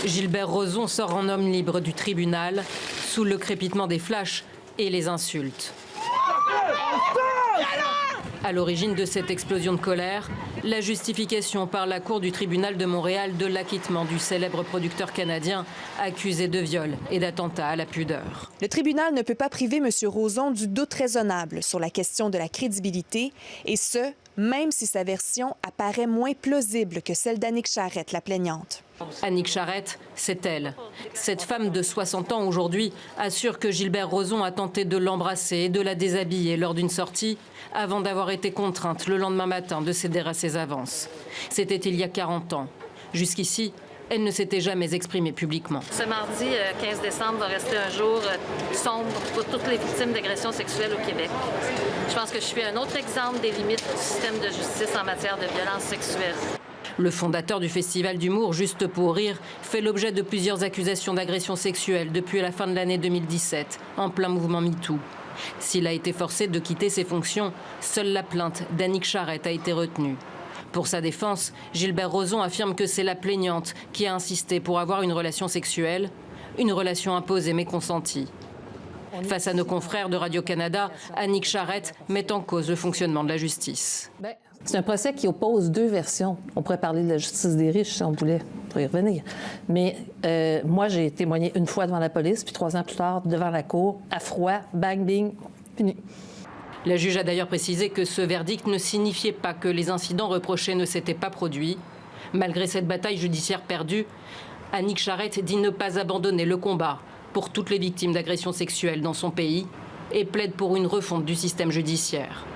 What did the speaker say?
Gilbert Rozon sort en homme libre du tribunal sous le crépitement des flashs et les insultes. À l'origine de cette explosion de colère, la justification par la Cour du tribunal de Montréal de l'acquittement du célèbre producteur canadien accusé de viol et d'attentat à la pudeur. Le tribunal ne peut pas priver M. Rozon du doute raisonnable sur la question de la crédibilité, et ce, même si sa version apparaît moins plausible que celle d'Annick Charrette, la plaignante. Annick Charrette, c'est elle. Cette femme de 60 ans aujourd'hui assure que Gilbert Rozon a tenté de l'embrasser et de la déshabiller lors d'une sortie avant d'avoir été contrainte le lendemain matin de céder à ses avances. C'était il y a 40 ans. Jusqu'ici, elle ne s'était jamais exprimée publiquement. Ce mardi 15 décembre va rester un jour sombre pour toutes les victimes d'agressions sexuelles au Québec. Je pense que je suis un autre exemple des limites du système de justice en matière de violence sexuelle. Le fondateur du festival d'humour Juste pour rire fait l'objet de plusieurs accusations d'agression sexuelle depuis la fin de l'année 2017, en plein mouvement MeToo. S'il a été forcé de quitter ses fonctions, seule la plainte d'Annick Charrette a été retenue. Pour sa défense, Gilbert Rozon affirme que c'est la plaignante qui a insisté pour avoir une relation sexuelle, une relation imposée mais consentie. Face à nos confrères de Radio-Canada, Annick Charrette met en cause le fonctionnement de la justice. C'est un procès qui oppose deux versions. On pourrait parler de la justice des riches si on voulait, pour y revenir. Mais moi, j'ai témoigné une fois devant la police, puis 3 ans plus tard, devant la cour, à froid, bang, bing, fini. La juge a d'ailleurs précisé que ce verdict ne signifiait pas que les incidents reprochés ne s'étaient pas produits. Malgré cette bataille judiciaire perdue, Annick Charrette dit ne pas abandonner le combat pour toutes les victimes d'agressions sexuelles dans son pays et plaide pour une refonte du système judiciaire.